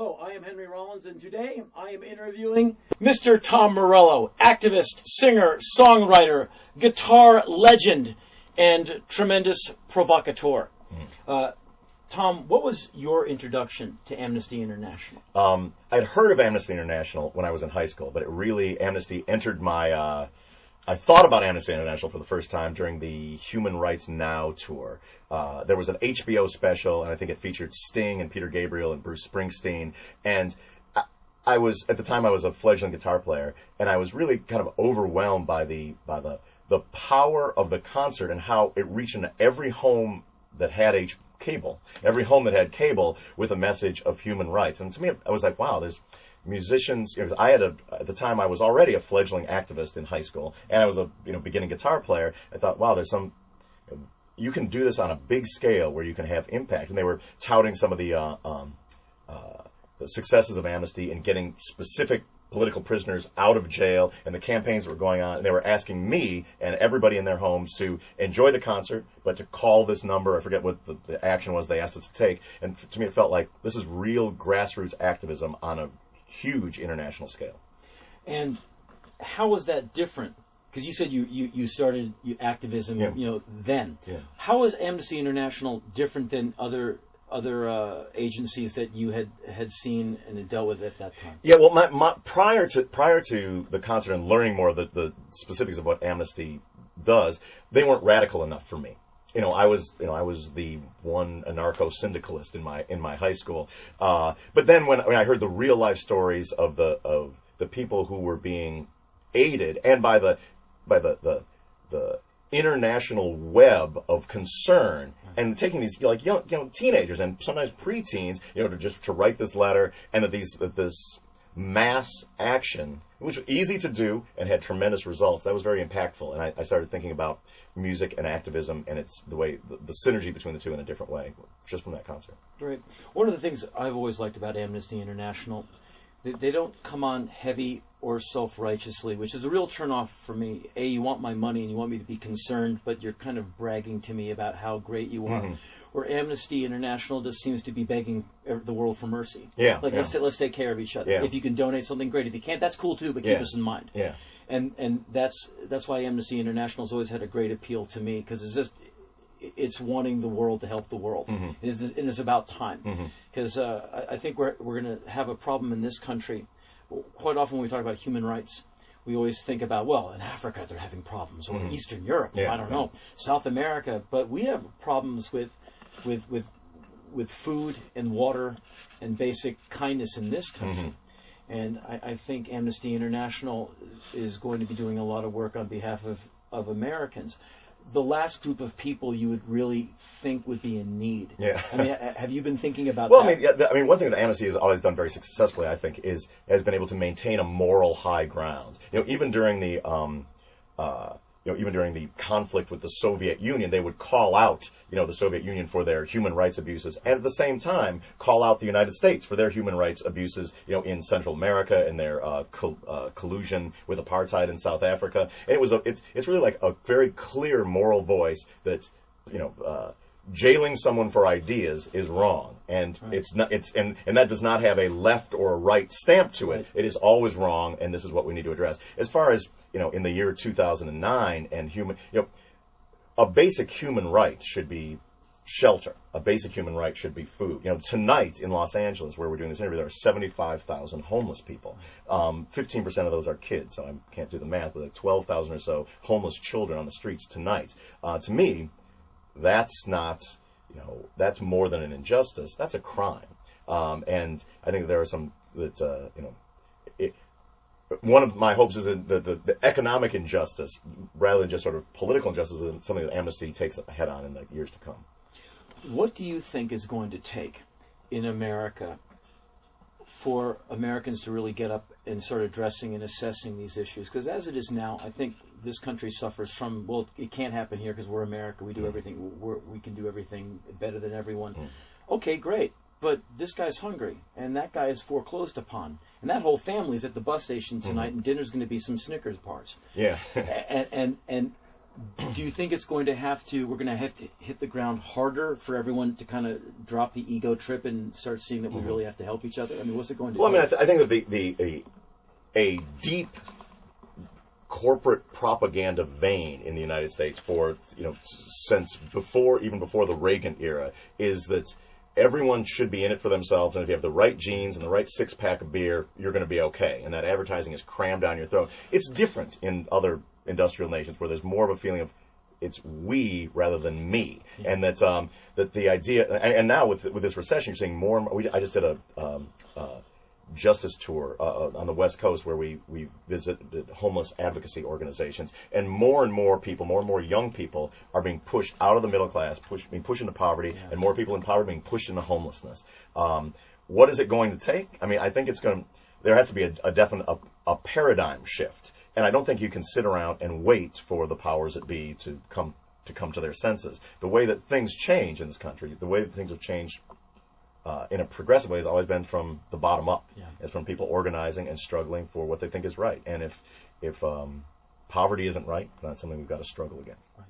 Hello, I am Henry Rollins, and today I am interviewing Mr. Tom Morello, activist, singer, songwriter, guitar legend, and tremendous provocateur. Tom, what was your introduction to Amnesty International? I'd heard of Amnesty International when I was in high school, but Amnesty entered my... I thought about Amnesty International for the first time during the Human Rights Now tour. There was an HBO special, and I think it featured Sting and Peter Gabriel and Bruce Springsteen. And I was, at the time, I was a fledgling guitar player, and I was really kind of overwhelmed by the power of the concert and how it reached into every home that had cable, every home that had cable with a message of human rights. And to me, I was like, wow, there's musicians. At the time I was already a fledgling activist in high school, and I was a beginning guitar player. I thought, wow, there's you can do this on a big scale where you can have impact. And they were touting some of the successes of Amnesty in getting specific political prisoners out of jail and the campaigns that were going on. And they were asking me and everybody in their homes to enjoy the concert, but to call this number. I forget what the action was they asked us to take. And to me, it felt like this is real grassroots activism on a huge international scale. And how was that different? Because you said you started activism, then. Yeah. How was Amnesty International different than other agencies that you had seen and had dealt with at that time? Yeah, well, my prior to the concert and learning more of the specifics of what Amnesty does, they weren't radical enough for me. I was the one anarcho-syndicalist in my high school. But then when I heard the real life stories of the people who were being aided, and by the international web of concern, and taking these young teenagers and sometimes preteens, to write this letter, and that this mass action, which was easy to do and had tremendous results, that was very impactful. And I started thinking about music and activism, and it's the synergy between the two in a different way, just from that concert. Right. One of the things I've always liked about Amnesty International, they don't come on heavy or self-righteously, which is a real turnoff for me. You want my money and you want me to be concerned, but you're kind of bragging to me about how great you are. Mm-hmm. Where Amnesty International just seems to be begging the world for mercy. Yeah. Let's take care of each other. Yeah. If you can donate something, great. If you can't, that's cool too, but keep us in mind. Yeah. And that's why Amnesty International has always had a great appeal to me, because it's wanting the world to help the world. Mm-hmm. It's about time. Because I think we're going to have a problem in this country. Quite often when we talk about human rights, we always think about, well, in Africa they're having problems, or Eastern Europe, I don't know, South America. But we have problems with food and water and basic kindness in this country. And I think Amnesty International is going to be doing a lot of work on behalf of Americans. The last group of people you would really think would be in need. Yeah. I mean, have you been thinking about that? One thing that Amnesty has always done very successfully, I think, has been able to maintain a moral high ground. Even during the conflict with the Soviet Union, they would call out, the Soviet Union for their human rights abuses, and at the same time call out the United States for their human rights abuses, in Central America and their collusion with apartheid in South Africa. And it's really like a very clear moral voice that, jailing someone for ideas is wrong, and it's not. And that does not have a left or a right stamp to it. Right. It is always wrong, and this is what we need to address. As far as in the year 2009, and a basic human right should be shelter. A basic human right should be food. Tonight in Los Angeles, where we're doing this interview, there are 75,000 homeless people. 15% of those are kids, so I can't do the math, but 12,000 or so homeless children on the streets tonight. To me, that's not, that's more than an injustice. That's a crime. And I think there are some that, one of my hopes is that the economic injustice, rather than just sort of political injustice, is something that Amnesty takes head on in the years to come. What do you think is going to take in America for Americans to really get up and start addressing and assessing these issues? Because as it is now, I think this country suffers from, well, it can't happen here because we're America. We do everything. We can do everything better than everyone. Okay, great. But this guy's hungry, and that guy is foreclosed upon, and that whole family's at the bus station tonight, and dinner's going to be some Snickers bars. Yeah. and do you think it's going to we're going to have to hit the ground harder for everyone to kind of drop the ego trip and start seeing that we really have to help each other? I mean, what's it going to do? Well, I mean, I think that a deep corporate propaganda vein in the United States for, since even before the Reagan era, is that everyone should be in it for themselves, and if you have the right genes and the right six-pack of beer, you're going to be okay. And that advertising is crammed down your throat. It's different in other industrial nations where there's more of a feeling of it's we rather than me, and that the idea, and now with this recession, you're seeing more and more. I just did a justice tour on the West Coast where we visited homeless advocacy organizations, and more people, more and more young people are being pushed out of the middle class, being pushed into poverty, and more people in poverty being pushed into homelessness. What is it going to take? I mean, I think there has to be a definite paradigm shift, and I don't think you can sit around and wait for the powers that be to come to their senses. The way that things change in this country, the way that things have changed in a progressive way has always been from the bottom up. Yeah. It's from people organizing and struggling for what they think is right. And if poverty isn't right, that's something we've got to struggle against. Right.